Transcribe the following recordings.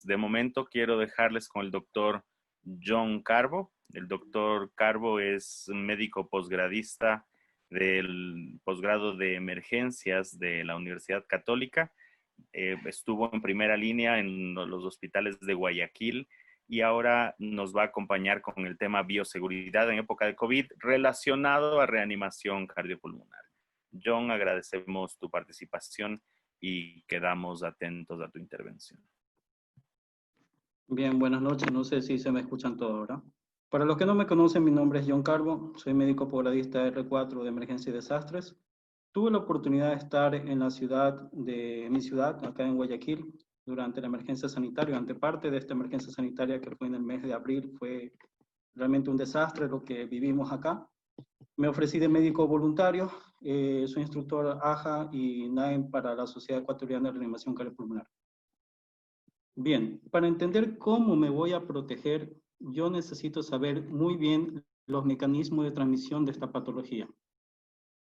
de momento quiero dejarles con el doctor John Carbo. El doctor Carbo es médico posgradista del posgrado de emergencias de la Universidad Católica. Estuvo en primera línea en los hospitales de Guayaquil y ahora nos va a acompañar con el tema bioseguridad en época de COVID relacionado a reanimación cardiopulmonar. John, agradecemos tu participación y quedamos atentos a tu intervención. Bien, buenas noches. No sé si se me escuchan todos ahora. Para los que no me conocen, mi nombre es John Carbo. Soy médico posgradista R4 de Emergencia y Desastres. Tuve la oportunidad de estar en la ciudad de mi ciudad, acá en Guayaquil, durante la emergencia sanitaria, ante parte de esta emergencia sanitaria que fue en el mes de abril. Fue realmente un desastre lo que vivimos acá. Me ofrecí de médico voluntario. Soy instructor AJA y NAEM para la Sociedad Ecuatoriana de Reanimación Cardiopulmonar. Bien, para entender cómo me voy a proteger, yo necesito saber muy bien los mecanismos de transmisión de esta patología.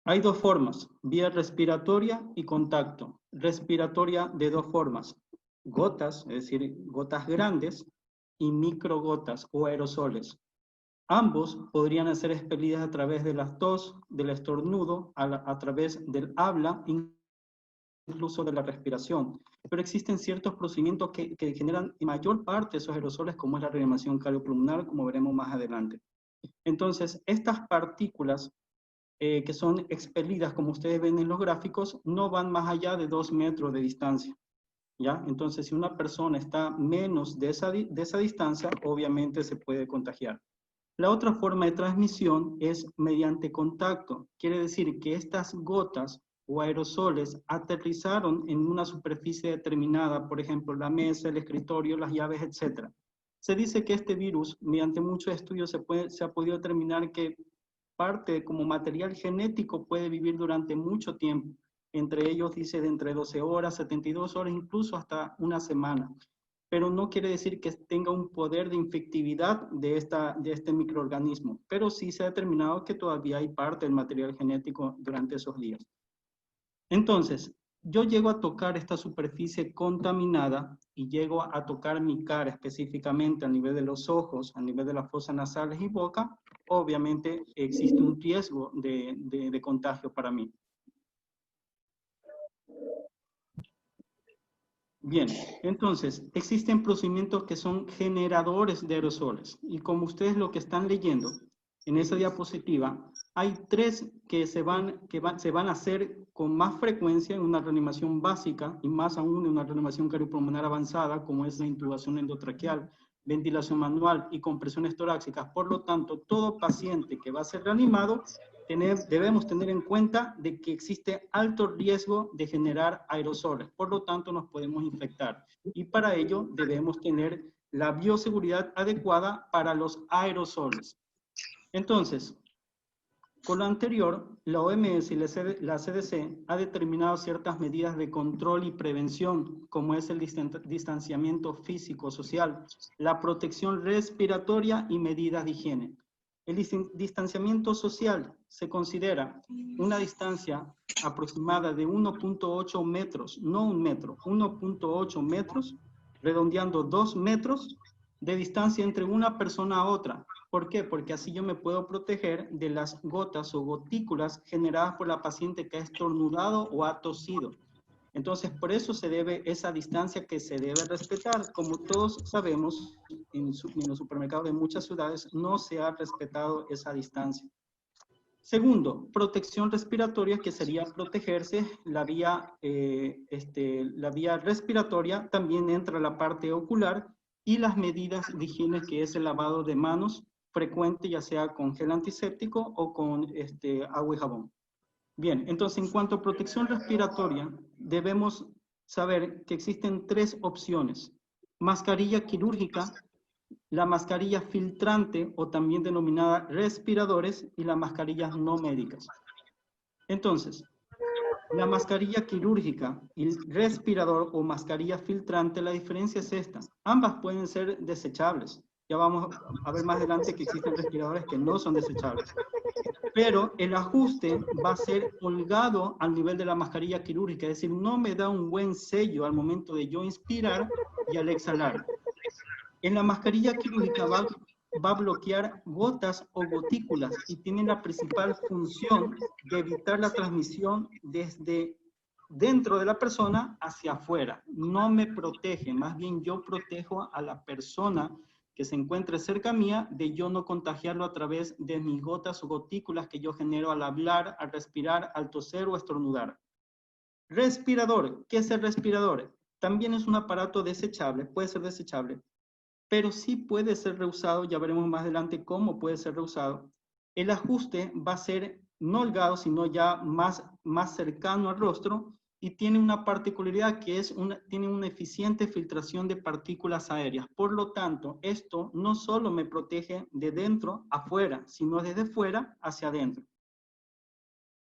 Hay dos formas, vía respiratoria y contacto. Respiratoria de dos formas, gotas, es decir, gotas grandes, y microgotas o aerosoles. Ambos podrían ser expelidas a través de las tos, del estornudo, a través del habla, incluso de la respiración. Pero existen ciertos procedimientos que generan en mayor parte esos aerosoles, como es la reanimación cardiopulmonar, como veremos más adelante. Entonces, estas partículas que son expelidas, como ustedes ven en los gráficos, no van más allá de 2 metros de distancia, ¿ya? Entonces, si una persona está menos de esa distancia, obviamente se puede contagiar. La otra forma de transmisión es mediante contacto. Quiere decir que estas gotas o aerosoles aterrizaron en una superficie determinada, por ejemplo, la mesa, el escritorio, las llaves, etc. Se dice que este virus, mediante muchos estudios, se ha podido determinar que parte como material genético puede vivir durante mucho tiempo. Entre ellos dice de entre 12 horas, 72 horas, incluso hasta una semana. Pero no quiere decir que tenga un poder de infectividad de este microorganismo. Pero sí se ha determinado que todavía hay parte del material genético durante esos días. Entonces, yo llego a tocar esta superficie contaminada y llego a tocar mi cara específicamente a nivel de los ojos, a nivel de las fosas nasales y boca, obviamente existe un riesgo de contagio para mí. Bien, entonces, existen procedimientos que son generadores de aerosoles y como ustedes lo que están leyendo en esa diapositiva, hay 3 que se van a hacer con más frecuencia en una reanimación básica y más aún en una reanimación cardiopulmonar avanzada, como es la intubación endotraqueal, ventilación manual y compresiones torácicas. Por lo tanto, todo paciente que va a ser reanimado, debemos tener en cuenta de que existe alto riesgo de generar aerosoles. Por lo tanto, nos podemos infectar. Y para ello debemos tener la bioseguridad adecuada para los aerosoles. Entonces, con lo anterior, la OMS y la CDC ha determinado ciertas medidas de control y prevención, como es el distanciamiento físico-social, la protección respiratoria y medidas de higiene. El distanciamiento social se considera una distancia aproximada de 1.8 metros, no 1 metro, 1.8 metros, redondeando 2 metros de distancia entre una persona a otra. ¿Por qué? Porque así yo me puedo proteger de las gotas o gotículas generadas por la paciente que ha estornudado o ha tosido. Entonces, por eso se debe esa distancia que se debe respetar. Como todos sabemos, en los supermercados de muchas ciudades no se ha respetado esa distancia. Segundo, protección respiratoria, que sería protegerse. La vía respiratoria también entra la parte ocular y las medidas de higiene, que es el lavado de manos frecuente, ya sea con gel antiséptico o con agua y jabón. Bien, entonces en cuanto a protección respiratoria, debemos saber que existen 3 opciones. Mascarilla quirúrgica, la mascarilla filtrante o también denominada respiradores y las mascarillas no médicas. Entonces, la mascarilla quirúrgica y el respirador o mascarilla filtrante, la diferencia es esta. Ambas pueden ser desechables. Ya vamos a ver más adelante que existen respiradores que no son desechables. Pero el ajuste va a ser holgado al nivel de la mascarilla quirúrgica, es decir, no me da un buen sello al momento de yo inspirar y al exhalar. En la mascarilla quirúrgica va a bloquear gotas o gotículas y tiene la principal función de evitar la transmisión desde dentro de la persona hacia afuera. No me protege, más bien yo protejo a la persona que se encuentre cerca mía de yo no contagiarlo a través de mis gotas o gotículas que yo genero al hablar, al respirar, al toser o estornudar. Respirador. ¿Qué es el respirador? También es un aparato desechable, puede ser desechable, pero sí puede ser reusado, ya veremos más adelante cómo puede ser reusado. El ajuste va a ser no holgado, sino ya más cercano al rostro y tiene una particularidad que es tiene una eficiente filtración de partículas aéreas. Por lo tanto, esto no solo me protege de dentro afuera, sino desde fuera hacia adentro.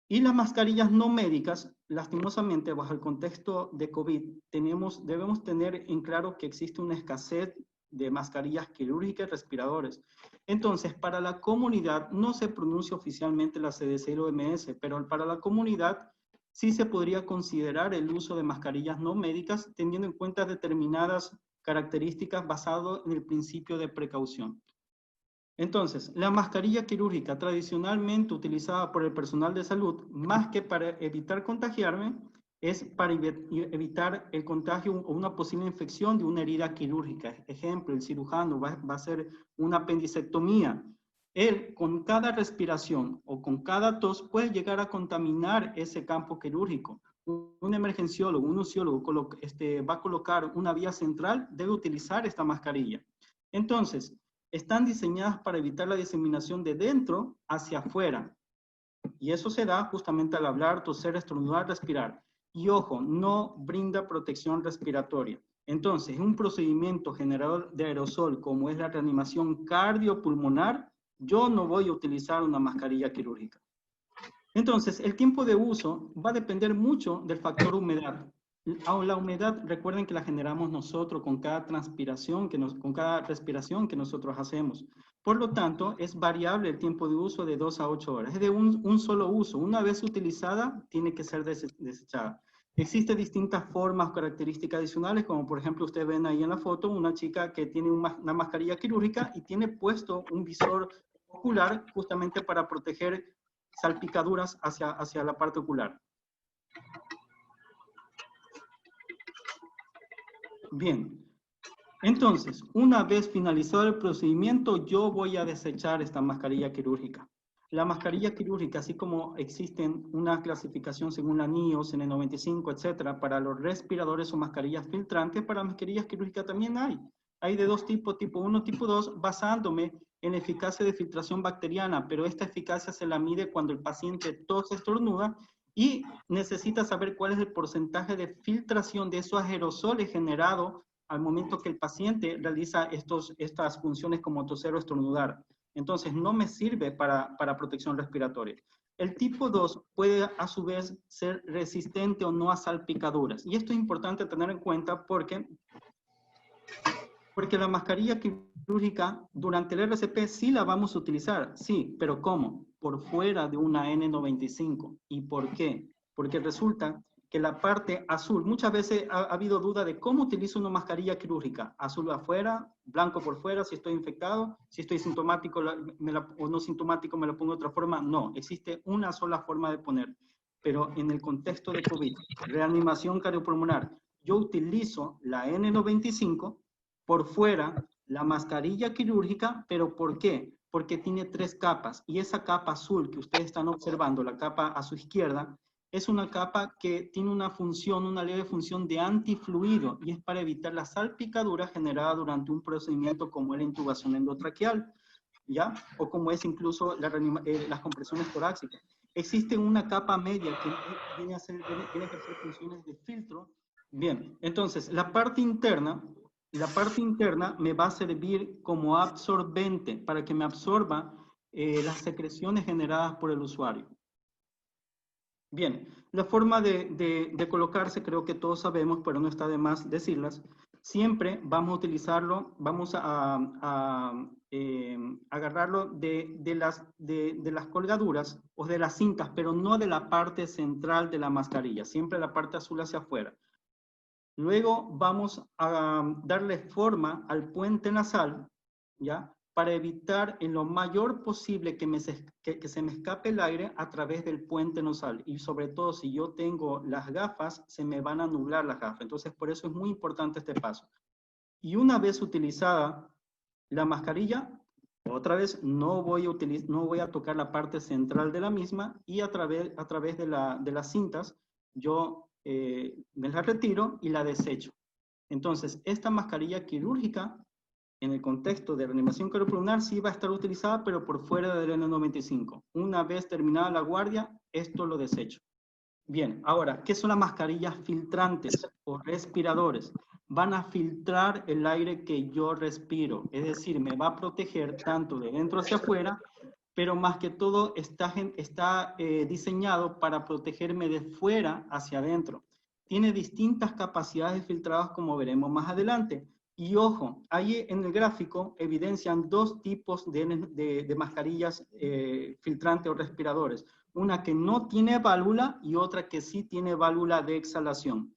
Y las mascarillas no médicas, lastimosamente, bajo el contexto de COVID, debemos tener en claro que existe una escasez de mascarillas quirúrgicas y respiradores. Entonces, para la comunidad, no se pronuncia oficialmente la CDC y la OMS, pero para la comunidad sí se podría considerar el uso de mascarillas no médicas, teniendo en cuenta determinadas características basado en el principio de precaución. Entonces, la mascarilla quirúrgica tradicionalmente utilizada por el personal de salud, más que para evitar contagiarme, es para evitar el contagio o una posible infección de una herida quirúrgica. Ejemplo, el cirujano va a hacer una apendicectomía. Él, con cada respiración o con cada tos, puede llegar a contaminar ese campo quirúrgico. Un emergenciólogo, un uciólogo va a colocar una vía central, debe utilizar esta mascarilla. Entonces, están diseñadas para evitar la diseminación de dentro hacia afuera. Y eso se da justamente al hablar, toser, estornudar, respirar. Y ojo, no brinda protección respiratoria. Entonces, un procedimiento generador de aerosol como es la reanimación cardiopulmonar, yo no voy a utilizar una mascarilla quirúrgica. Entonces, el tiempo de uso va a depender mucho del factor humedad. La humedad, recuerden que la generamos nosotros con cada transpiración, con cada respiración que nosotros hacemos. Por lo tanto, es variable el tiempo de uso de 2 a 8 horas. Es de un solo uso. Una vez utilizada, tiene que ser desechada. Existen distintas formas o características adicionales, como por ejemplo ustedes ven ahí en la foto, una chica que tiene una mascarilla quirúrgica y tiene puesto un visor ocular justamente para proteger salpicaduras hacia la parte ocular. Bien, entonces, una vez finalizado el procedimiento, yo voy a desechar esta mascarilla quirúrgica. La mascarilla quirúrgica, así como existen una clasificación según la NIOSH, N95, etcétera, para los respiradores o mascarillas filtrantes, para mascarillas quirúrgicas también hay. Hay de dos tipos, tipo 1, tipo 2, basándome en la eficacia de filtración bacteriana, pero esta eficacia se la mide cuando el paciente tose, estornuda y necesita saber cuál es el porcentaje de filtración de esos aerosoles generados al momento que el paciente realiza estas funciones como toser o estornudar. Entonces, no me sirve para protección respiratoria. El tipo 2 puede a su vez ser resistente o no a salpicaduras. Y esto es importante tener en cuenta porque la mascarilla quirúrgica durante el RCP sí la vamos a utilizar, sí, pero ¿cómo? Por fuera de una N95. ¿Y por qué? Porque resulta que la parte azul, muchas veces ha habido duda de cómo utilizo una mascarilla quirúrgica. Azul afuera, blanco por fuera, si estoy infectado, si estoy sintomático o no sintomático me lo pongo de otra forma. No, existe una sola forma de poner. Pero en el contexto de COVID, reanimación cardiopulmonar, yo utilizo la N95 por fuera, la mascarilla quirúrgica, pero ¿por qué? Porque tiene 3 capas y esa capa azul que ustedes están observando, la capa a su izquierda, es una capa que tiene una función, una leve función de antifluido y es para evitar la salpicadura generada durante un procedimiento como la intubación endotraqueal, ¿ya? O como es incluso las compresiones torácicas. Existe una capa media que viene a ejercer funciones de filtro. Bien, entonces la parte interna me va a servir como absorbente para que me absorba las secreciones generadas por el usuario. Bien, la forma de colocarse creo que todos sabemos, pero no está de más decirlas. Siempre vamos a utilizarlo, vamos a agarrarlo de las colgaduras o de las cintas, pero no de la parte central de la mascarilla, siempre la parte azul hacia afuera. Luego vamos a darle forma al puente nasal, ¿ya? Para evitar en lo mayor posible que se me escape el aire a través del puente nasal. Y sobre todo, si yo tengo las gafas, se me van a nublar las gafas. Entonces, por eso es muy importante este paso. Y una vez utilizada la mascarilla, otra vez no voy a tocar la parte central de la misma y a través de las cintas yo me la retiro y la desecho. Entonces, esta mascarilla quirúrgica, en el contexto de reanimación cardiopulmonar, sí va a estar utilizada, pero por fuera del N95. Una vez terminada la guardia, esto lo desecho. Bien, ahora, ¿qué son las mascarillas filtrantes o respiradores? Van a filtrar el aire que yo respiro, es decir, me va a proteger tanto de dentro hacia afuera, pero más que todo está diseñado para protegerme de fuera hacia adentro. Tiene distintas capacidades filtradas, como veremos más adelante. Y ojo, ahí en el gráfico evidencian dos tipos de mascarillas filtrantes o respiradores. Una que no tiene válvula y otra que sí tiene válvula de exhalación.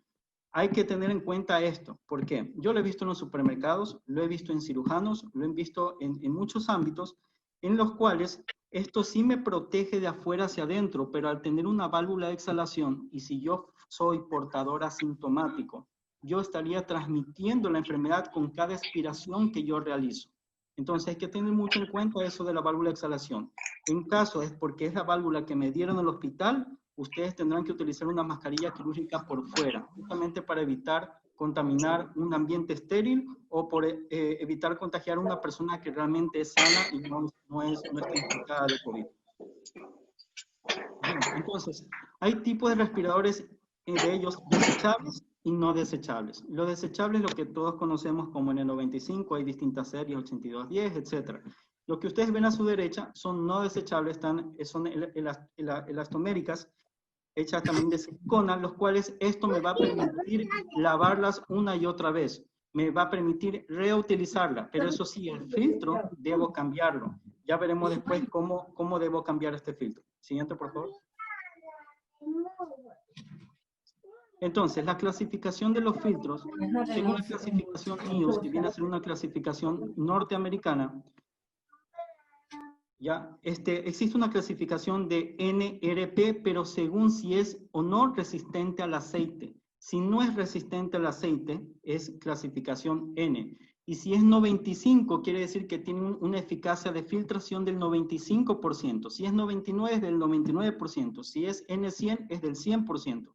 Hay que tener en cuenta esto. ¿Por qué? Yo lo he visto en los supermercados, lo he visto en cirujanos, lo he visto en muchos ámbitos en los cuales esto sí me protege de afuera hacia adentro, pero al tener una válvula de exhalación, y si yo soy portador asintomático, yo estaría transmitiendo la enfermedad con cada expiración que yo realizo. Entonces hay que tener mucho en cuenta eso de la válvula de exhalación. En caso es porque es la válvula que me dieron en el hospital, ustedes tendrán que utilizar una mascarilla quirúrgica por fuera, justamente para evitar contaminar un ambiente estéril o por evitar contagiar a una persona que realmente es sana y no está infectada de COVID. Bien, entonces, hay tipos de respiradores, de ellos desechables y no desechables. Los desechables, lo que todos conocemos como N95, hay distintas series, 8210, etc. Lo que ustedes ven a su derecha son no desechables, son elastoméricas, hechas también de silicona, los cuales esto me va a permitir lavarlas una y otra vez. Me va a permitir reutilizarla, pero eso sí, el filtro debo cambiarlo. Ya veremos después cómo debo cambiar este filtro. Siguiente, por favor. Entonces, la clasificación de los filtros, según la clasificación NIOS, que viene a ser una clasificación norteamericana, ¿ya? Existe una clasificación de NRP, pero según si es o no resistente al aceite. Si no es resistente al aceite, es clasificación N. Y si es 95, quiere decir que tiene una eficacia de filtración del 95%. Si es 99, es del 99%. Si es N100, es del 100%.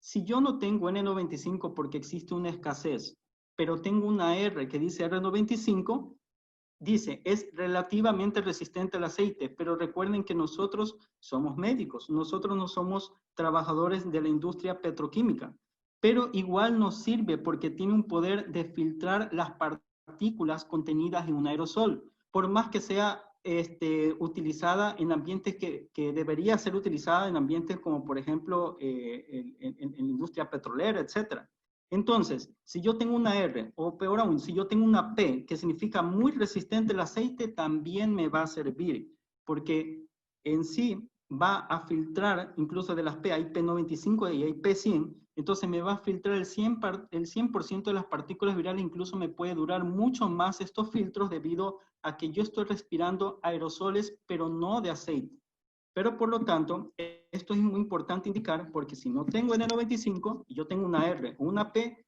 Si yo no tengo N95 porque existe una escasez, pero tengo una R que dice R95, dice, es relativamente resistente al aceite, pero recuerden que nosotros somos médicos, nosotros no somos trabajadores de la industria petroquímica, pero igual nos sirve porque tiene un poder de filtrar las partículas contenidas en un aerosol, por más que sea utilizada en ambientes que debería ser utilizada en ambientes como por ejemplo en la industria petrolera, etcétera. Entonces, si yo tengo una R, o peor aún, si yo tengo una P, que significa muy resistente al aceite, también me va a servir, porque en sí va a filtrar, incluso de las P, hay P95 y hay P100, entonces me va a filtrar el 100% de las partículas virales, incluso me puede durar mucho más estos filtros debido a que yo estoy respirando aerosoles, pero no de aceite. Pero por lo tanto, esto es muy importante indicar porque si no tengo N95 y yo tengo una R o una P,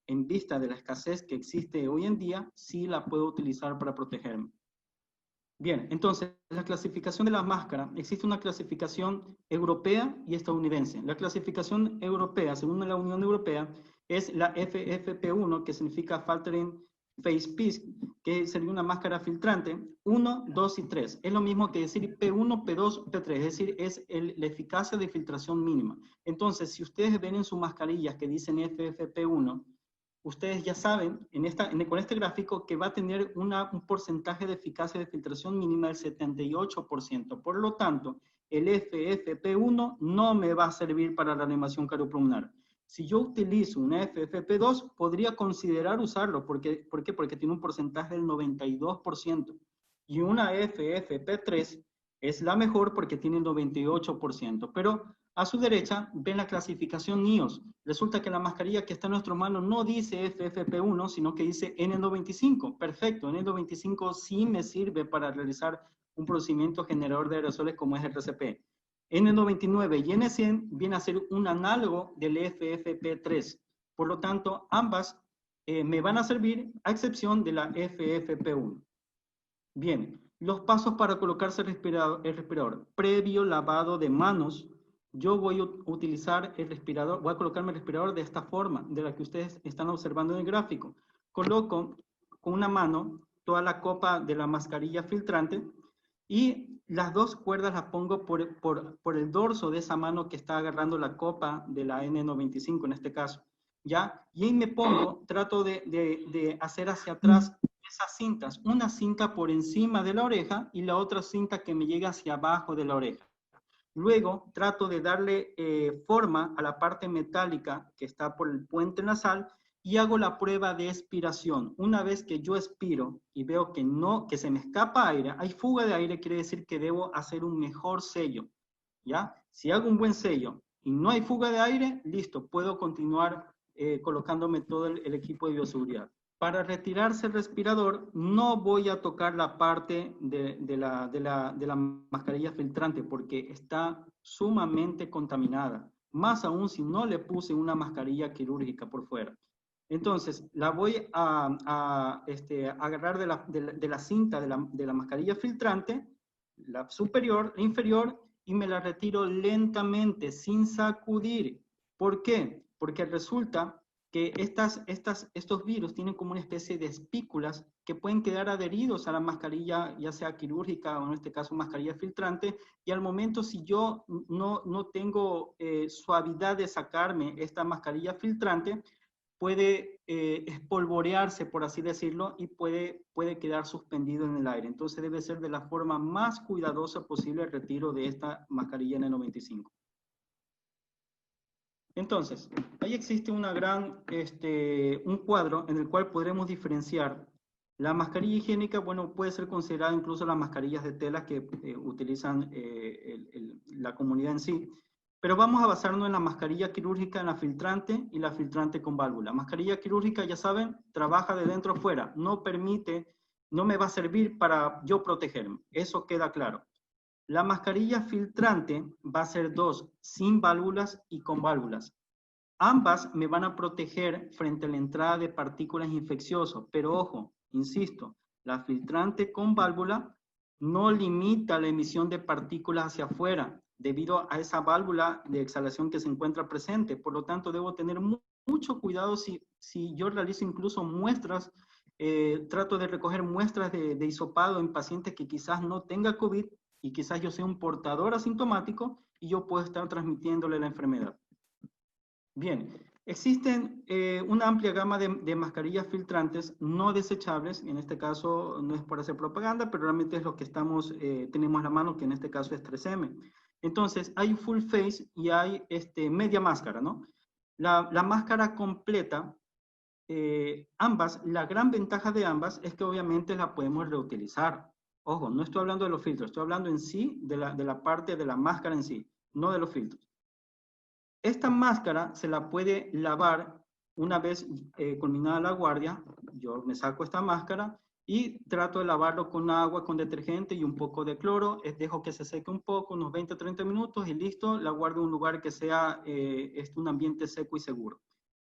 en vista de la escasez que existe hoy en día, sí la puedo utilizar para protegerme. Bien, entonces, la clasificación de la máscara, existe una clasificación europea y estadounidense. La clasificación europea, según la Unión Europea, es la FFP1, que significa Filtering Face Piece, que sería una máscara filtrante, 1, 2 y 3. Es lo mismo que decir P1, P2, P3, es decir, es la eficacia de filtración mínima. Entonces, si ustedes ven en sus mascarillas que dicen FFP1, ustedes ya saben con este gráfico que va a tener un porcentaje de eficacia de filtración mínima del 78%. Por lo tanto, el FFP1 no me va a servir para la reanimación cardiopulmonar. Si yo utilizo una FFP2, podría considerar usarlo. ¿Por qué? Porque tiene un porcentaje del 92%. Y una FFP3 es la mejor porque tiene el 98%. Pero A su derecha ven la clasificación NIOS. Resulta que la mascarilla que está en nuestro mano no dice FFP1, sino que dice N95. Perfecto, N95 sí me sirve para realizar un procedimiento generador de aerosoles como es el RCP. N99 y N100 viene a ser un análogo del FFP3. Por lo tanto, ambas me van a servir a excepción de la FFP1. Bien, los pasos para colocarse el respirador. Previo lavado de manos, yo voy a utilizar el respirador, voy a colocarme el respirador de esta forma, de la que ustedes están observando en el gráfico. Coloco con una mano toda la copa de la mascarilla filtrante y las dos cuerdas las pongo por el dorso de esa mano que está agarrando la copa de la N95 en este caso. ¿Ya? Y ahí me pongo, trato de hacer hacia atrás esas cintas, una cinta por encima de la oreja y la otra cinta que me llega hacia abajo de la oreja. Luego trato de darle forma a la parte metálica que está por el puente nasal y hago la prueba de expiración. Una vez que yo expiro y veo que se me escapa aire, hay fuga de aire, quiere decir que debo hacer un mejor sello. ¿Ya? Si hago un buen sello y no hay fuga de aire, listo, puedo continuar colocándome todo el equipo de bioseguridad. Para retirarse el respirador, no voy a tocar la parte de la mascarilla filtrante porque está sumamente contaminada. Más aún si no le puse una mascarilla quirúrgica por fuera. Entonces, la voy a agarrar de la cinta de la mascarilla filtrante, la superior, la inferior, y me la retiro lentamente, sin sacudir. ¿Por qué? Porque resulta que estos virus tienen como una especie de espículas que pueden quedar adheridos a la mascarilla, ya sea quirúrgica o en este caso mascarilla filtrante, y al momento si yo no tengo suavidad de sacarme esta mascarilla filtrante, puede espolvorearse, por así decirlo, y puede quedar suspendido en el aire. Entonces debe ser de la forma más cuidadosa posible el retiro de esta mascarilla N95. Entonces, ahí existe un cuadro en el cual podremos diferenciar la mascarilla higiénica. Bueno, puede ser considerada incluso las mascarillas de tela que utilizan la comunidad en sí, pero vamos a basarnos en la mascarilla quirúrgica, en la filtrante y la filtrante con válvula. Mascarilla quirúrgica, ya saben, trabaja de dentro a fuera, no me va a servir para yo protegerme, eso queda claro. La mascarilla filtrante va a ser dos, sin válvulas y con válvulas. Ambas me van a proteger frente a la entrada de partículas infecciosas, pero ojo, insisto, la filtrante con válvula no limita la emisión de partículas hacia afuera debido a esa válvula de exhalación que se encuentra presente. Por lo tanto, debo tener mucho cuidado si yo realizo incluso muestras, trato de recoger muestras de hisopado en pacientes que quizás no tenga COVID y quizás yo sea un portador asintomático y yo puedo estar transmitiéndole la enfermedad. Bien, existen una amplia gama de mascarillas filtrantes no desechables. En este caso no es por hacer propaganda, pero realmente es lo que tenemos a la mano, que en este caso es 3M. Entonces, hay full face y hay media máscara, ¿no? La máscara completa, ambas, la gran ventaja de ambas es que obviamente la podemos reutilizar. Ojo, no estoy hablando de los filtros, estoy hablando en sí de la parte de la máscara en sí, no de los filtros. Esta máscara se la puede lavar una vez culminada la guardia. Yo me saco esta máscara y trato de lavarlo con agua, con detergente y un poco de cloro. Dejo que se seque un poco, unos 20-30 minutos y listo. La guardo en un lugar que sea un ambiente seco y seguro.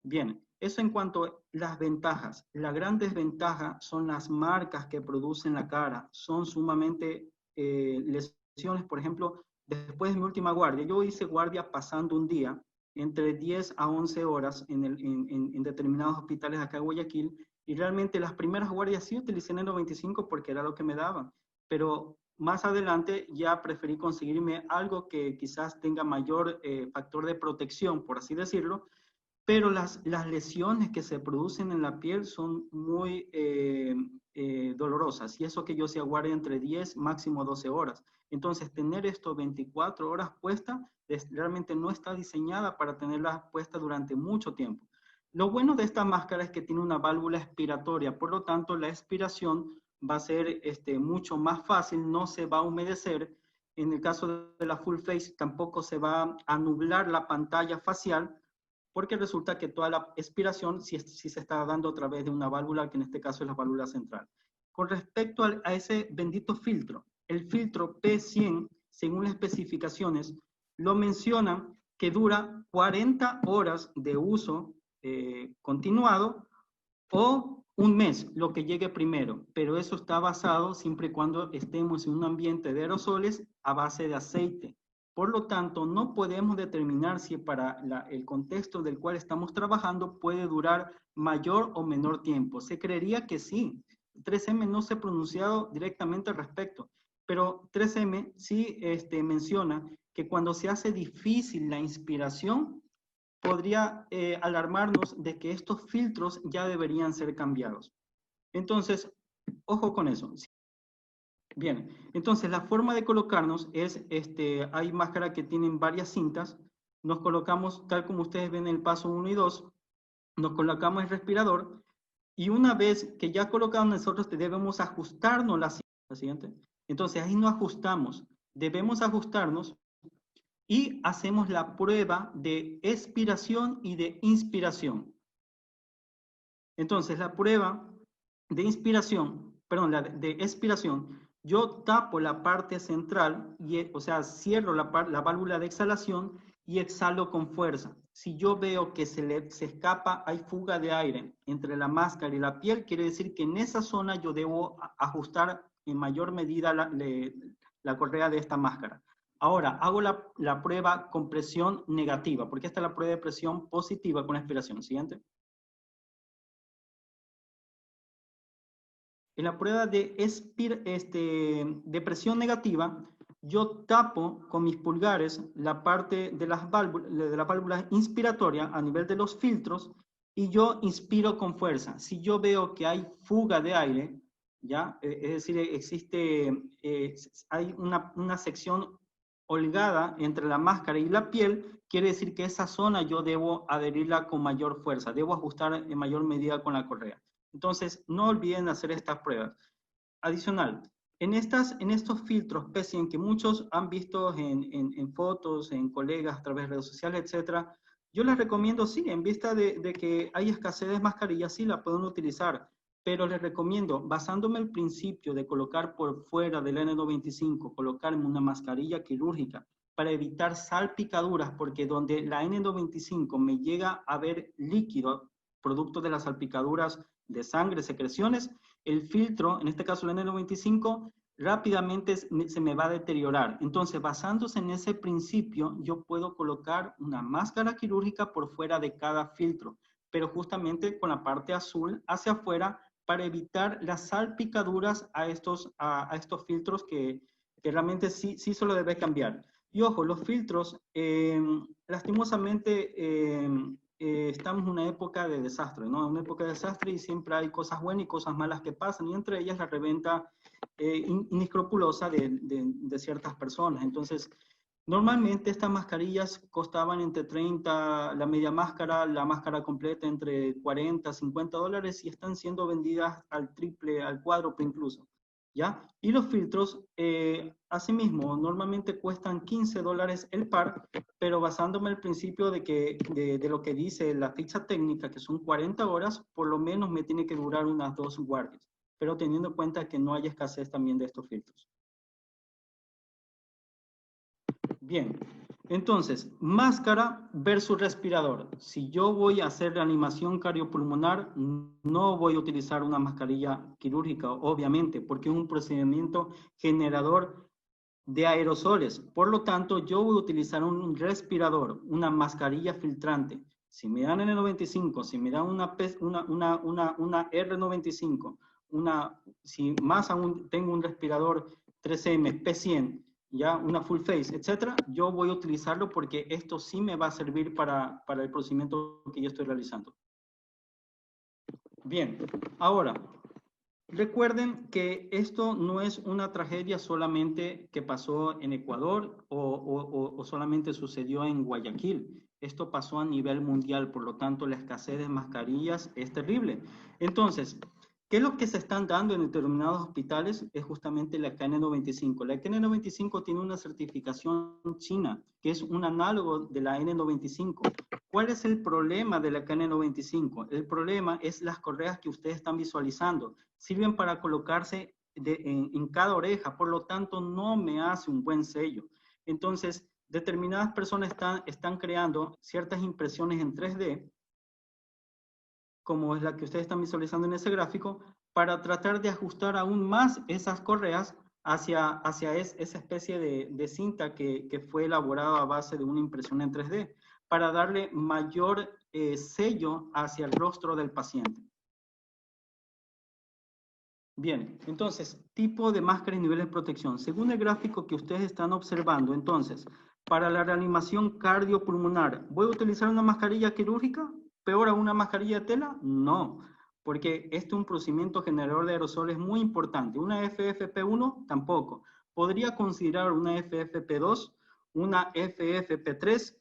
Bien, eso en cuanto a las ventajas. La gran desventaja son las marcas que producen la cara. Son sumamente lesiones, por ejemplo, después de mi última guardia. Yo hice guardia pasando un día, entre 10 a 11 horas en determinados hospitales acá en Guayaquil, y realmente las primeras guardias sí utilicé el N95 porque era lo que me daban, pero más adelante ya preferí conseguirme algo que quizás tenga mayor factor de protección, por así decirlo, pero las lesiones que se producen en la piel son muy dolorosas, y eso que yo hacía guardia entre 10, máximo 12 horas. Entonces, tener esto 24 horas puesta, realmente no está diseñada para tenerla puesta durante mucho tiempo. Lo bueno de esta máscara es que tiene una válvula expiratoria, por lo tanto, la expiración va a ser mucho más fácil, no se va a humedecer, En el caso de la full face tampoco se va a nublar la pantalla facial, porque resulta que toda la expiración sí se está dando a través de una válvula, que en este caso es la válvula central. Con respecto a ese bendito filtro, el filtro P100, según las especificaciones, lo mencionan que dura 40 horas de uso continuado o un mes, lo que llegue primero, pero eso está basado siempre y cuando estemos en un ambiente de aerosoles a base de aceite. Por lo tanto, no podemos determinar si para el contexto del cual estamos trabajando puede durar mayor o menor tiempo. Se creería que sí. 3M no se ha pronunciado directamente al respecto, pero 3M sí menciona que cuando se hace difícil la inspiración, podría alarmarnos de que estos filtros ya deberían ser cambiados. Entonces, ojo con eso. Bien, entonces la forma de colocarnos es, hay máscaras que tienen varias cintas, nos colocamos tal como ustedes ven en el paso 1 y 2, nos colocamos el respirador y una vez que ya colocamos nosotros debemos ajustarnos la siguiente. Entonces ahí no ajustamos, debemos ajustarnos y hacemos la prueba de expiración y de inspiración. Entonces, la prueba de inspiración, perdón, la de expiración, yo tapo la parte central, o sea, cierro la válvula de exhalación y exhalo con fuerza. Si yo veo que se escapa, hay fuga de aire entre la máscara y la piel, quiere decir que en esa zona yo debo ajustar en mayor medida la correa de esta máscara. Ahora, hago la prueba con presión negativa, porque esta es la prueba de presión positiva con la expiración. Siguiente. En la prueba de presión negativa, yo tapo con mis pulgares la parte de las válvulas inspiratorias a nivel de los filtros y yo inspiro con fuerza. Si yo veo que hay fuga de aire, ¿ya? Es decir, hay una sección holgada entre la máscara y la piel, quiere decir que esa zona yo debo adherirla con mayor fuerza, debo ajustar en mayor medida con la correa. Entonces, no olviden hacer estas pruebas. Adicional, en estos filtros P100 que muchos han visto en fotos, en colegas a través de redes sociales, etcétera, yo les recomiendo, sí, en vista de que hay escasez de mascarillas, sí la pueden utilizar, pero les recomiendo, basándome en el principio de colocar por fuera del N95, colocarme una mascarilla quirúrgica para evitar salpicaduras, porque donde la N95 me llega a ver líquido, producto de las salpicaduras de sangre, secreciones, el filtro, en este caso el N95, rápidamente se me va a deteriorar. Entonces, basándose en ese principio, yo puedo colocar una máscara quirúrgica por fuera de cada filtro, pero justamente con la parte azul hacia afuera para evitar las salpicaduras a estos filtros que realmente sí se lo debe cambiar. Y ojo, los filtros, lastimosamente, estamos en una época de desastre, ¿no? Una época de desastre y siempre hay cosas buenas y cosas malas que pasan, y entre ellas la reventa inescrupulosa de ciertas personas. Entonces, normalmente estas mascarillas costaban entre 30, la media máscara, la máscara completa entre 40, 50 dólares y están siendo vendidas al triple, al cuádruple incluso. ¿Ya? Y los filtros, asimismo, normalmente cuestan 15 dólares el par, pero basándome en el principio de lo que dice la ficha técnica, que son 40 horas, por lo menos me tiene que durar unas 2 guardias, pero teniendo en cuenta que no hay escasez también de estos filtros. Bien, entonces, máscara versus respirador. Si yo voy a hacer reanimación cardiopulmonar, no voy a utilizar una mascarilla quirúrgica, obviamente, porque es un procedimiento generador de aerosoles. Por lo tanto, yo voy a utilizar un respirador, una mascarilla filtrante. Si me dan N95, si me dan una R95, si más aún tengo un respirador 3M P100, ya una full face, etcétera, yo voy a utilizarlo porque esto sí me va a servir para el procedimiento que yo estoy realizando. Bien, ahora, recuerden que esto no es una tragedia solamente que pasó en Ecuador o solamente sucedió en Guayaquil. Esto pasó a nivel mundial, por lo tanto la escasez de mascarillas es terrible. Entonces, ¿Qué es lo que se están dando en determinados hospitales? Es justamente la KN95. La KN95 tiene una certificación china, que es un análogo de la N95. ¿Cuál es el problema de la KN95? El problema es las correas que ustedes están visualizando. Sirven para colocarse en cada oreja, por lo tanto no me hace un buen sello. Entonces, determinadas personas están creando ciertas impresiones en 3D, como es la que ustedes están visualizando en ese gráfico, para tratar de ajustar aún más esas correas hacia esa especie de cinta que fue elaborada a base de una impresión en 3D, para darle mayor sello hacia el rostro del paciente. Bien, entonces, tipo de máscara y niveles de protección. Según el gráfico que ustedes están observando, entonces, para la reanimación cardiopulmonar, ¿voy a utilizar una mascarilla quirúrgica? ¿Peor a una mascarilla de tela? No, porque este es un procedimiento generador de aerosoles muy importante. ¿Una FFP1? Tampoco. ¿Podría considerar una FFP2, una FFP3,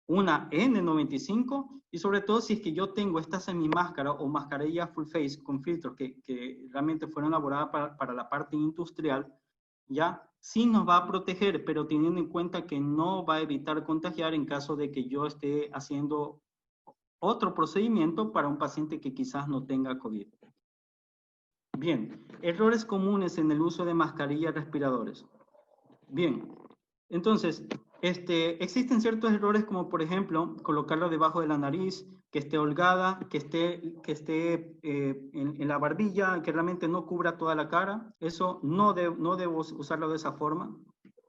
una N95? Y sobre todo si es que yo tengo esta semimáscara o mascarilla full face con filtros que realmente fueron elaboradas para la parte industrial, ya sí nos va a proteger, pero teniendo en cuenta que no va a evitar contagiar en caso de que yo esté haciendo otro procedimiento para un paciente que quizás no tenga COVID. Bien, errores comunes en el uso de mascarillas respiradores. Bien, entonces, existen ciertos errores como por ejemplo colocarla debajo de la nariz, que esté holgada, que esté en la barbilla, que realmente no cubra toda la cara. Eso no debo usarlo de esa forma.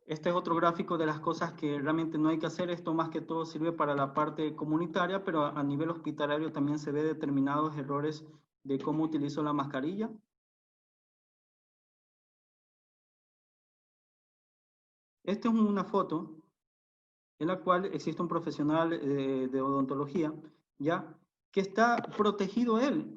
Este es otro gráfico de las cosas que realmente no hay que hacer. Esto más que todo sirve para la parte comunitaria, pero a nivel hospitalario también se ve determinados errores de cómo utilizo la mascarilla. Esta es una foto en la cual existe un profesional de odontología, ¿ya? Que está protegido él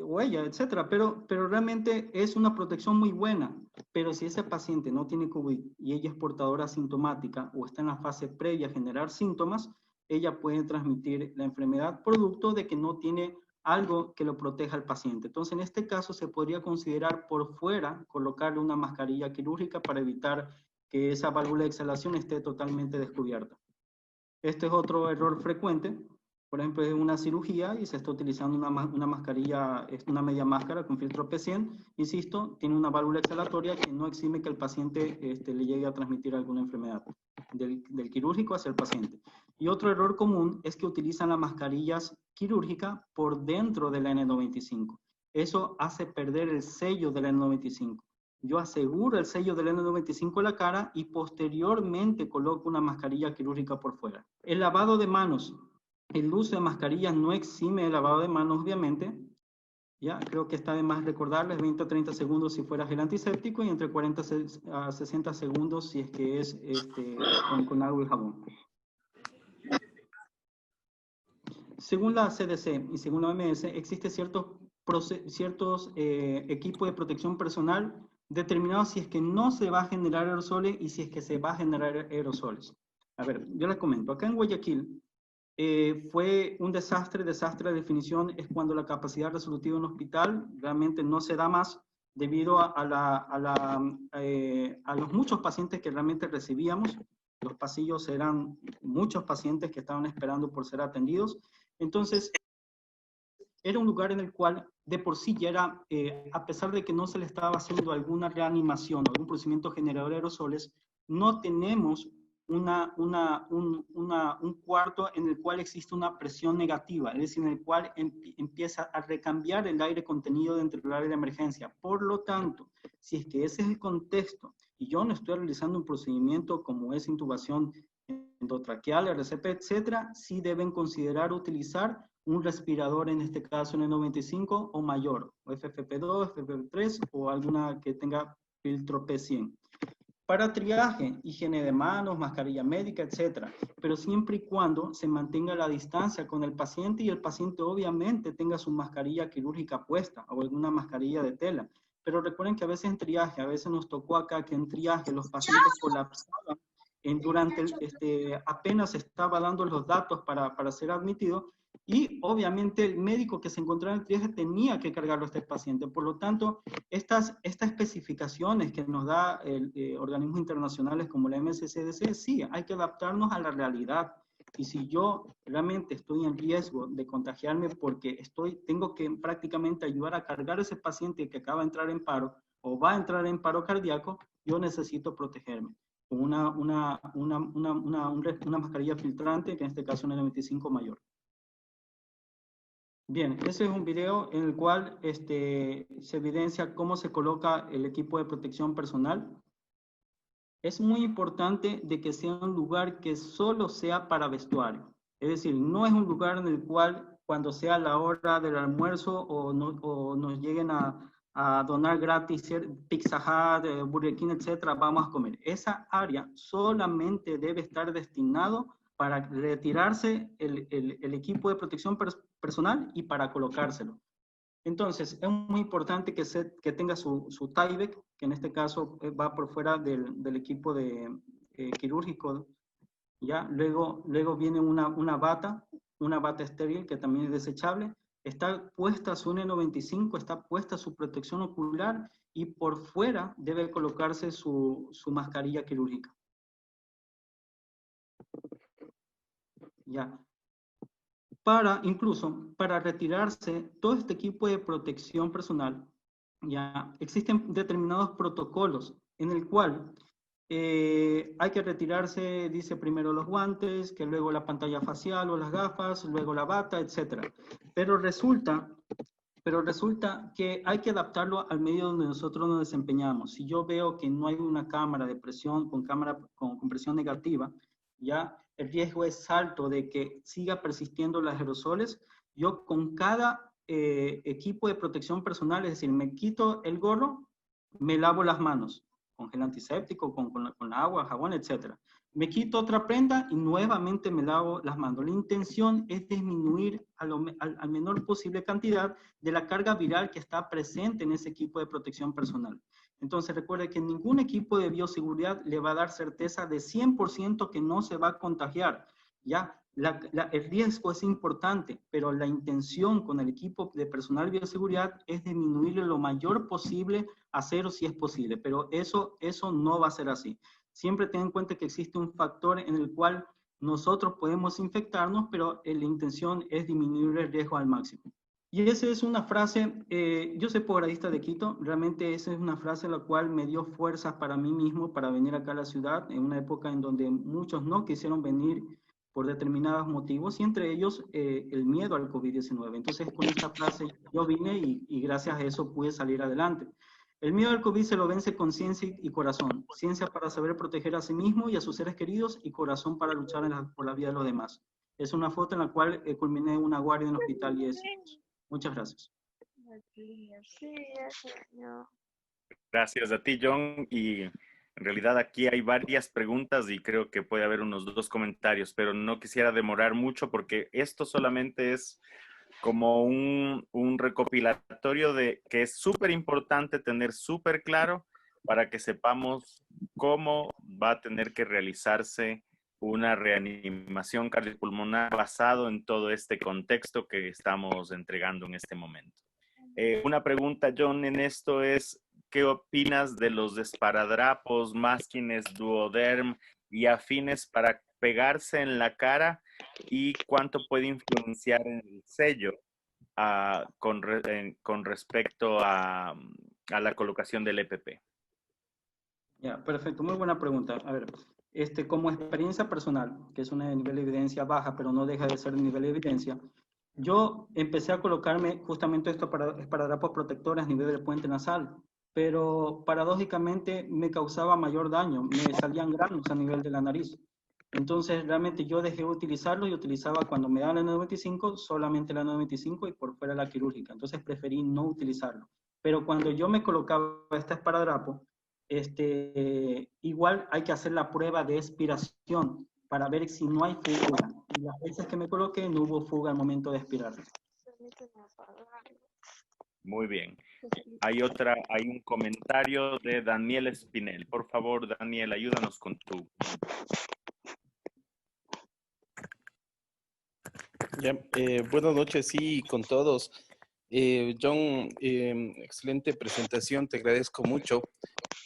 o ella, etcétera, pero realmente es una protección muy buena. Pero si ese paciente no tiene COVID y ella es portadora asintomática o está en la fase previa a generar síntomas, ella puede transmitir la enfermedad producto de que no tiene algo que lo proteja al paciente. Entonces, en este caso se podría considerar por fuera colocarle una mascarilla quirúrgica para evitar que esa válvula de exhalación esté totalmente descubierta. Este es otro error frecuente. Por ejemplo, es una cirugía y se está utilizando una mascarilla, una media máscara con filtro P100. Insisto, tiene una válvula exhalatoria que no exime que el paciente le llegue a transmitir alguna enfermedad del quirúrgico hacia el paciente. Y otro error común es que utilizan las mascarillas quirúrgicas por dentro de la N95. Eso hace perder el sello de la N95. Yo aseguro el sello del N95 en la cara y posteriormente coloco una mascarilla quirúrgica por fuera. El lavado de manos. El uso de mascarillas no exime el lavado de manos, obviamente. Ya, creo que está de más recordarles 20 a 30 segundos si fuera gel antiséptico y entre 40 a 60 segundos si es que es con agua y jabón. Según la CDC y según la OMS, existen ciertos equipos de protección personal determinados si es que no se va a generar aerosoles y si es que se va a generar aerosoles. A ver, yo les comento. Acá en Guayaquil fue un desastre. Desastre de definición es cuando la capacidad resolutiva en un hospital realmente no se da más debido a los muchos pacientes que realmente recibíamos. Los pasillos eran muchos pacientes que estaban esperando por ser atendidos. Entonces, era un lugar en el cual de por sí ya era, a pesar de que no se le estaba haciendo alguna reanimación o algún procedimiento generador de aerosoles, no tenemos un cuarto en el cual existe una presión negativa, es decir, en el cual empieza a recambiar el aire contenido dentro del área de emergencia. Por lo tanto, si es que ese es el contexto y yo no estoy realizando un procedimiento como es intubación endotraqueal, RCP, etcétera, sí deben considerar utilizar un respirador, en este caso en el 95 o mayor, o FFP2, FFP3 o alguna que tenga filtro P100. Para triaje, higiene de manos, mascarilla médica, etcétera, pero siempre y cuando se mantenga la distancia con el paciente y el paciente obviamente tenga su mascarilla quirúrgica puesta o alguna mascarilla de tela. Pero recuerden que a veces en triaje, a veces nos tocó acá que en triaje los pacientes colapsaban durante apenas estaba dando los datos para ser admitido Y obviamente el médico que se encontraba en el triaje tenía que cargarlo a este paciente. Por lo tanto, estas especificaciones que nos da organismos internacionales como la MSCDC, sí, hay que adaptarnos a la realidad. Y si yo realmente estoy en riesgo de contagiarme porque tengo que prácticamente ayudar a cargar a ese paciente que acaba de entrar en paro o va a entrar en paro cardíaco, yo necesito protegerme con una mascarilla filtrante, que en este caso es una 95 mayor. Bien, ese es un video en el cual se evidencia cómo se coloca el equipo de protección personal. Es muy importante de que sea un lugar que solo sea para vestuario. Es decir, no es un lugar en el cual cuando sea la hora del almuerzo o nos lleguen a donar gratis Pizza Hut, Burger King, etcétera, vamos a comer. Esa área solamente debe estar destinado para retirarse el equipo de protección personal y para colocárselo. Entonces, es muy importante que tenga su Tyvek, que en este caso va por fuera del equipo quirúrgico, ¿ya? Luego viene una bata estéril que también es desechable. Está puesta su N95, está puesta su protección ocular y por fuera debe colocarse su mascarilla quirúrgica. ¿Ya? Incluso para retirarse todo este equipo de protección personal, ya existen determinados protocolos en el cual hay que retirarse, dice primero los guantes, que luego la pantalla facial o las gafas, luego la bata, etc. Pero resulta que hay que adaptarlo al medio donde nosotros nos desempeñamos. Si yo veo que no hay una cámara de presión con presión negativa, ya el riesgo es alto de que siga persistiendo los aerosoles. Yo con cada equipo de protección personal, es decir, me quito el gorro, me lavo las manos con gel antiséptico, con agua, jabón, etc. Me quito otra prenda y nuevamente me lavo las manos. La intención es disminuir al menor posible cantidad de la carga viral que está presente en ese equipo de protección personal. Entonces recuerde que ningún equipo de bioseguridad le va a dar certeza de 100% que no se va a contagiar. ¿Ya? El riesgo es importante, pero la intención con el equipo de personal de bioseguridad es disminuirlo lo mayor posible a cero si es posible, pero eso no va a ser así. Siempre ten en cuenta que existe un factor en el cual nosotros podemos infectarnos, pero la intención es disminuir el riesgo al máximo. Y esa es una frase, yo soy posgradista de Quito, realmente esa es una frase la cual me dio fuerzas para mí mismo, para venir acá a la ciudad, en una época en donde muchos no quisieron venir por determinados motivos, y entre ellos el miedo al COVID-19. Entonces con esta frase yo vine y gracias a eso pude salir adelante. El miedo al COVID se lo vence con ciencia y corazón. Ciencia para saber proteger a sí mismo y a sus seres queridos y corazón para luchar por la vida de los demás. Es una foto en la cual culminé una guardia en el hospital y es... Muchas gracias. Gracias a ti, John. Y en realidad aquí hay varias preguntas y creo que puede haber unos 2 comentarios, pero no quisiera demorar mucho porque esto solamente es como un recopilatorio de que es súper importante tener súper claro para que sepamos cómo va a tener que realizarse una reanimación cardiopulmonar basado en todo este contexto que estamos entregando en este momento. Una pregunta, John, en esto es, ¿qué opinas de los esparadrapos, másquines, duoderm y afines para pegarse en la cara y cuánto puede influenciar en el sello con respecto a la colocación del EPP? Ya, perfecto, muy buena pregunta. A ver, como experiencia personal, que es una de nivel de evidencia baja, pero no deja de ser de nivel de evidencia, yo empecé a colocarme justamente estos esparadrapos protectores a nivel del puente nasal, pero paradójicamente me causaba mayor daño, me salían granos a nivel de la nariz. Entonces realmente yo dejé de utilizarlo y utilizaba cuando me daban la N95, solamente la N95 y por fuera la quirúrgica. Entonces preferí no utilizarlo. Pero cuando yo me colocaba este esparadrapo, igual hay que hacer la prueba de expiración para ver si no hay fuga. Y las veces que me coloqué no hubo fuga al momento de expirar. Muy bien. Hay un comentario de Daniel Espinel. Por favor, Daniel, ayúdanos con tu... Ya, buenas noches, sí, con todos. John, excelente presentación, te agradezco mucho.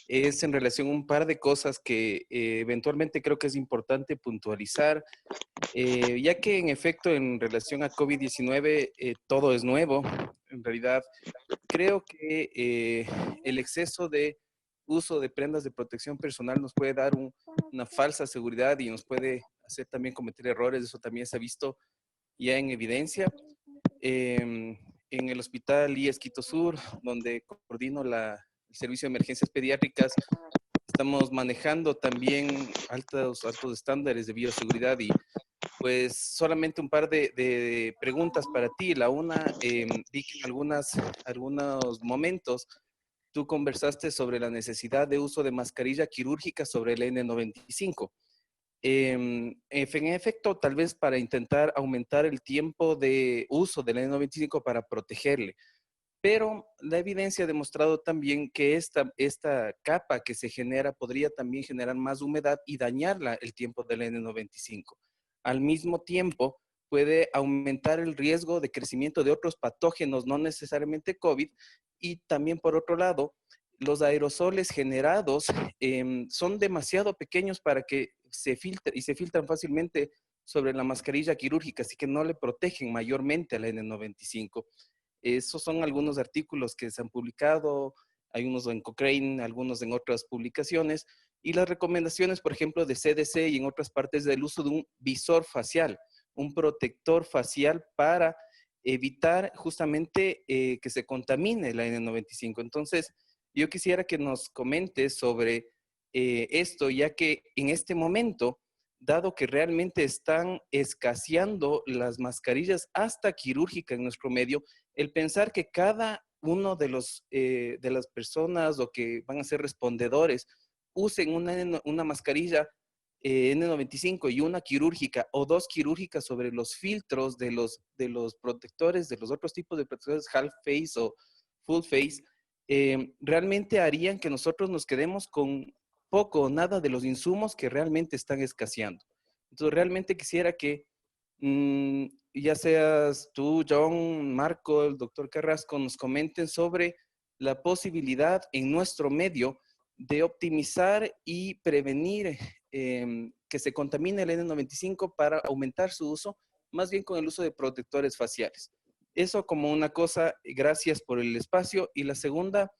Es en relación a un par de cosas que eventualmente creo que es importante puntualizar, ya que en efecto en relación a COVID-19 todo es nuevo. En realidad, creo que el exceso de uso de prendas de protección personal nos puede dar una falsa seguridad y nos puede hacer también cometer errores. Eso también se ha visto ya en evidencia. En el Hospital IES Quito Sur, donde coordino el servicio de emergencias pediátricas, estamos manejando también altos estándares de bioseguridad y pues solamente un par de preguntas para ti. La una, vi que en algunos momentos tú conversaste sobre la necesidad de uso de mascarilla quirúrgica sobre el N95. En efecto, tal vez para intentar aumentar el tiempo de uso del N95 para protegerle. Pero la evidencia ha demostrado también que esta capa que se genera podría también generar más humedad y dañarla el tiempo del N95. Al mismo tiempo, puede aumentar el riesgo de crecimiento de otros patógenos, no necesariamente COVID, y también por otro lado, los aerosoles generados son demasiado pequeños para que se filtren y se filtran fácilmente sobre la mascarilla quirúrgica, así que no le protegen mayormente al N95. Esos son algunos artículos que se han publicado, hay unos en Cochrane, algunos en otras publicaciones, y las recomendaciones, por ejemplo, de CDC y en otras partes del uso de un visor facial, un protector facial para evitar justamente que se contamine la N95. Entonces, yo quisiera que nos comentes sobre esto, ya que en este momento, dado que realmente están escaseando las mascarillas hasta quirúrgicas en nuestro medio, el pensar que cada uno de las personas o que van a ser respondedores usen una mascarilla N95 y una quirúrgica o dos quirúrgicas sobre los filtros de los protectores, de los otros tipos de protectores half face o full face, realmente harían que nosotros nos quedemos con poco o nada de los insumos que realmente están escaseando. Entonces, realmente quisiera que ya seas tú, John, Marco, el doctor Carrasco, nos comenten sobre la posibilidad en nuestro medio de optimizar y prevenir que se contamine el N95 para aumentar su uso, más bien con el uso de protectores faciales. Eso como una cosa, gracias por el espacio. Y la segunda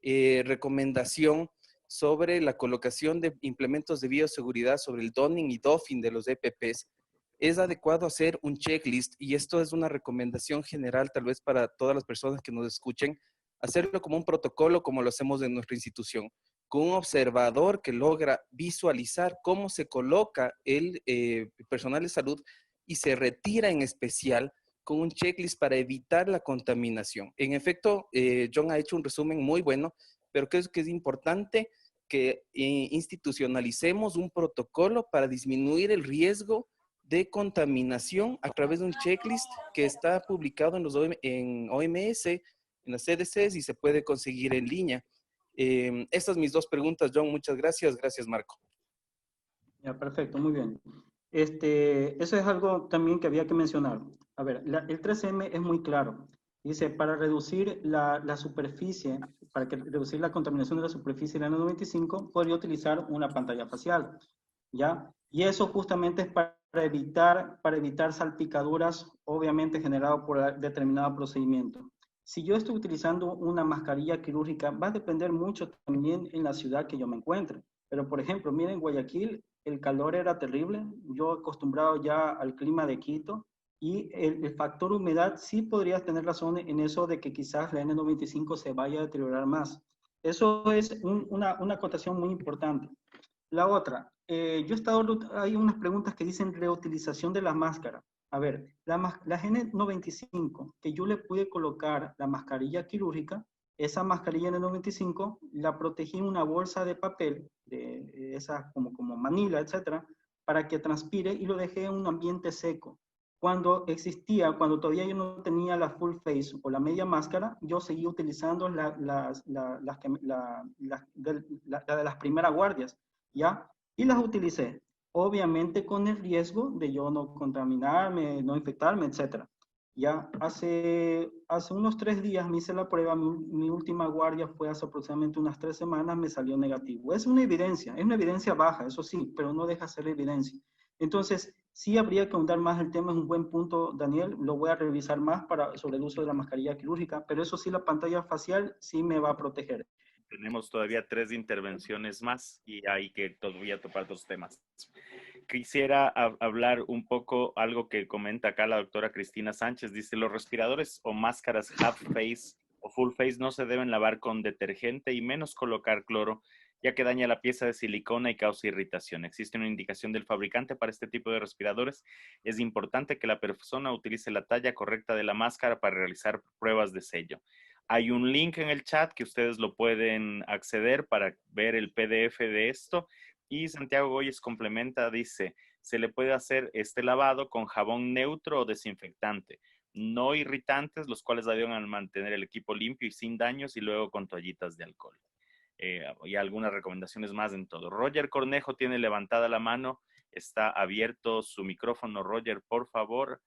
recomendación sobre la colocación de implementos de bioseguridad sobre el donning y doffing de los EPPs. Es adecuado hacer un checklist, y esto es una recomendación general tal vez para todas las personas que nos escuchen, hacerlo como un protocolo como lo hacemos en nuestra institución, con un observador que logra visualizar cómo se coloca el personal de salud y se retira en especial con un checklist para evitar la contaminación. En efecto, John ha hecho un resumen muy bueno, pero creo que es importante que institucionalicemos un protocolo para disminuir el riesgo de contaminación a través de un checklist que está publicado en OMS, en las CDCs, y se puede conseguir en línea. Estas mis dos preguntas, John. Muchas gracias. Gracias, Marco. Ya, perfecto, muy bien. Eso es algo también que había que mencionar. A ver, el 3M es muy claro. Dice, para reducir la superficie, reducir la contaminación de la superficie del N95, podría utilizar una pantalla facial, ¿ya? Y eso justamente es para evitar salpicaduras, obviamente generadas por determinado procedimiento. Si yo estoy utilizando una mascarilla quirúrgica, va a depender mucho también en la ciudad que yo me encuentre. Pero, por ejemplo, miren, en Guayaquil el calor era terrible, yo acostumbrado ya al clima de Quito, y el factor humedad sí podrías tener razón en eso de que quizás la N95 se vaya a deteriorar más. Eso es una acotación muy importante. La otra, hay unas preguntas que dicen reutilización de la máscara. A ver, la N95, que yo le pude colocar la mascarilla quirúrgica, esa mascarilla N95 la protegí en una bolsa de papel, de esas como Manila, etcétera, para que transpire, y lo dejé en un ambiente seco. Cuando todavía yo no tenía la full face o la media máscara, yo seguía utilizando la de las primeras guardias, ¿ya? Y las utilicé. obviamente con el riesgo de yo no contaminarme, no infectarme, etcétera. Ya hace unos 3 días me hice la prueba, mi última guardia fue hace aproximadamente unas 3 semanas, me salió negativo. Es una evidencia baja, eso sí, pero no deja de ser evidencia. Entonces, sí habría que ahondar más el tema, es un buen punto, Daniel, lo voy a revisar más sobre el uso de la mascarilla quirúrgica, pero eso sí, la pantalla facial sí me va a proteger. Tenemos todavía 3 intervenciones más y hay que todavía topar 2 temas. Quisiera hablar un poco algo que comenta acá la doctora Cristina Sánchez. Dice, los respiradores o máscaras half face o full face no se deben lavar con detergente y menos colocar cloro, ya que daña la pieza de silicona y causa irritación. Existe una indicación del fabricante para este tipo de respiradores. Es importante que la persona utilice la talla correcta de la máscara para realizar pruebas de sello. Hay un link en el chat que ustedes lo pueden acceder para ver el PDF de esto. Y Santiago Goyes complementa, dice, se le puede hacer este lavado con jabón neutro o desinfectante, no irritantes, los cuales ayudan a mantener el equipo limpio y sin daños, y luego con toallitas de alcohol. Y algunas recomendaciones más en todo. Roger Cornejo tiene levantada la mano, está abierto su micrófono. Roger, por favor,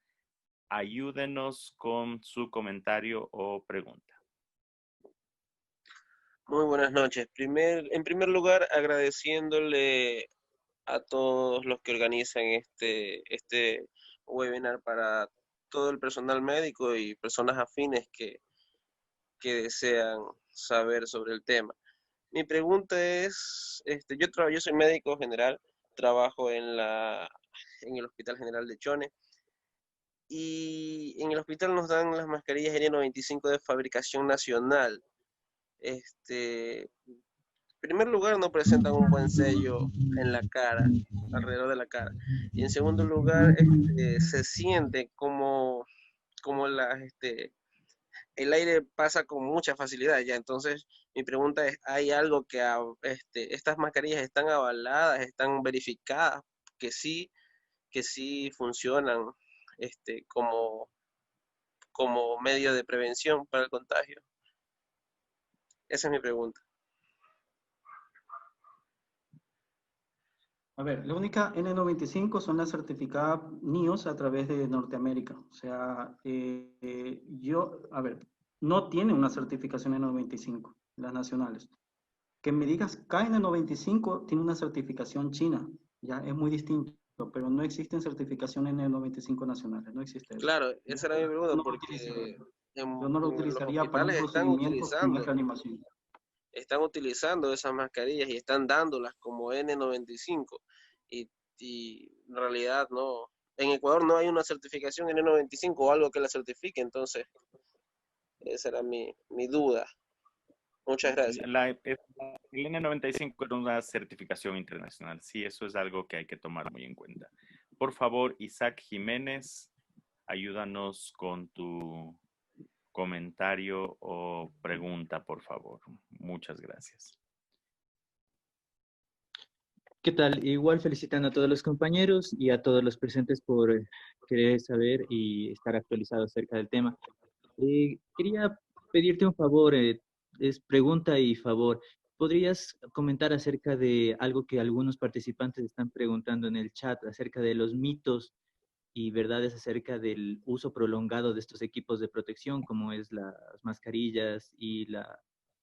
ayúdenos con su comentario o pregunta. Muy buenas noches. En primer lugar, agradeciéndole a todos los que organizan este webinar para todo el personal médico y personas afines que desean saber sobre el tema. Mi pregunta es, yo soy médico general, trabajo en el Hospital General de Chone, y en el hospital nos dan las mascarillas N95 de fabricación nacional. En primer lugar, no presentan un buen sello en la cara, alrededor de la cara. Y en segundo lugar, se siente como el aire pasa con mucha facilidad ya. Entonces, mi pregunta es, ¿hay algo estas mascarillas están avaladas, están verificadas que sí funcionan como, como medio de prevención para el contagio? Esa es mi pregunta. A ver, la única N95 son las certificadas NIOS a través de Norteamérica. O sea, a ver, no tiene una certificación N95, las nacionales. Que me digas KN95 tiene una certificación china, ya es muy distinto, pero no existen certificaciones N95 nacionales, no existe eso. Claro, esa era mi pregunta, No lo porque Yo no lo en los utilizaría para un hospitales procedimiento como es reanimación. están utilizando esas mascarillas y están dándolas como N95 y en realidad no, en Ecuador no hay una certificación N95 o algo que la certifique, entonces esa era mi duda. Muchas gracias. El N95 es una certificación internacional. Sí, eso es algo que hay que tomar muy en cuenta. Por favor, Isaac Jiménez, ayúdanos con tu comentario o pregunta, por favor. Muchas gracias. ¿Qué tal? Igual felicitando a todos los compañeros y a todos los presentes por querer saber y estar actualizados acerca del tema. Quería pedirte un favor, es pregunta y favor. ¿Podrías comentar acerca de algo que algunos participantes están preguntando en el chat, acerca de los mitos y verdades acerca del uso prolongado de estos equipos de protección, como es las mascarillas y la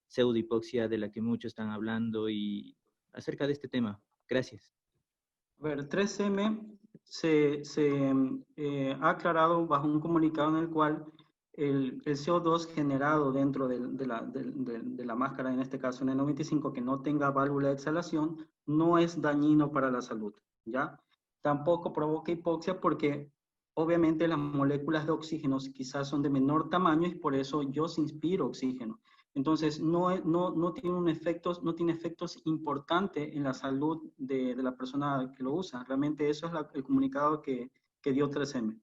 pseudohipoxia de la que muchos están hablando, y acerca de este tema? Gracias. A ver, 3M ha aclarado bajo un comunicado en el cual el CO2 generado dentro de la máscara, en este caso en el 95, que no tenga válvula de exhalación, no es dañino para la salud, ¿ya? Tampoco provoca hipoxia porque obviamente las moléculas de oxígeno quizás son de menor tamaño y por eso yo se inspiro oxígeno. Entonces, no tiene efectos importantes en la salud de la persona que lo usa. Realmente eso es el comunicado que dio 3M.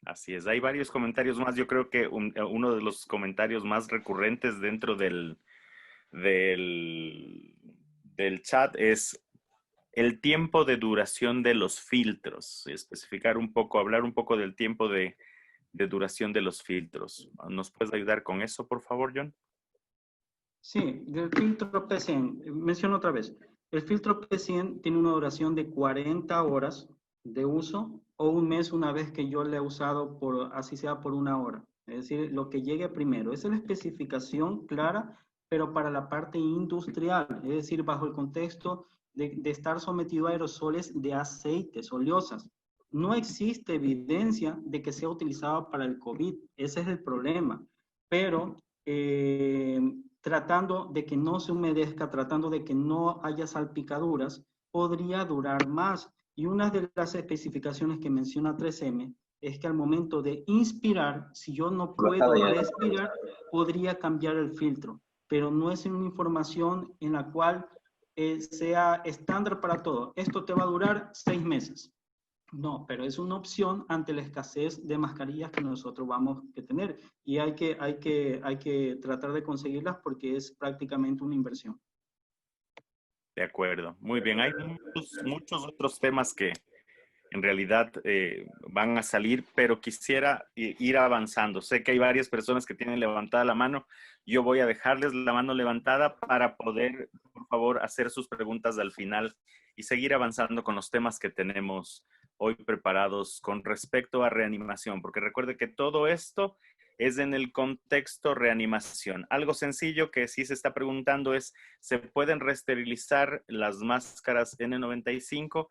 Así es, hay varios comentarios más. Yo creo que uno de los comentarios más recurrentes dentro del chat es el tiempo de duración de los filtros. Especificar un poco, hablar un poco del tiempo de duración de los filtros. ¿Nos puedes ayudar con eso, por favor, John? Sí, del filtro P100, menciono otra vez, el filtro P100 tiene una duración de 40 horas de uso o un mes una vez que yo le he usado por, así sea por una hora. Es decir, lo que llegue primero. Esa es la especificación clara, pero para la parte industrial, es decir, bajo el contexto de estar sometido a aerosoles de aceites oleosas. No existe evidencia de que sea utilizado para el COVID. Ese es el problema. Pero tratando de que no se humedezca, tratando de que no haya salpicaduras, podría durar más. Y una de las especificaciones que menciona 3M es que al momento de inspirar, si yo no puedo respirar, podría cambiar el filtro, pero no es una información en la cual sea estándar para todo. Esto te va a durar 6 meses. No, pero es una opción ante la escasez de mascarillas que nosotros vamos a tener y hay que tratar de conseguirlas porque es prácticamente una inversión. De acuerdo, muy bien. Hay muchos otros temas que en realidad van a salir, pero quisiera ir avanzando. Sé que hay varias personas que tienen levantada la mano. Yo voy a dejarles la mano levantada para poder, por favor, hacer sus preguntas al final y seguir avanzando con los temas que tenemos hoy preparados con respecto a reanimación, porque recuerde que todo esto es en el contexto reanimación. Algo sencillo que sí se está preguntando es, ¿se pueden reesterilizar las máscaras N95?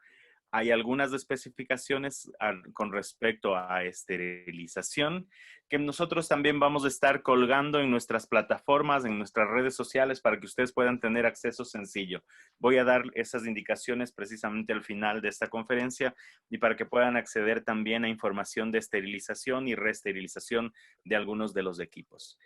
Hay algunas especificaciones con respecto a esterilización que nosotros también vamos a estar colgando en nuestras plataformas, en nuestras redes sociales para que ustedes puedan tener acceso sencillo. Voy a dar esas indicaciones precisamente al final de esta conferencia y para que puedan acceder también a información de esterilización y reesterilización de algunos de los equipos.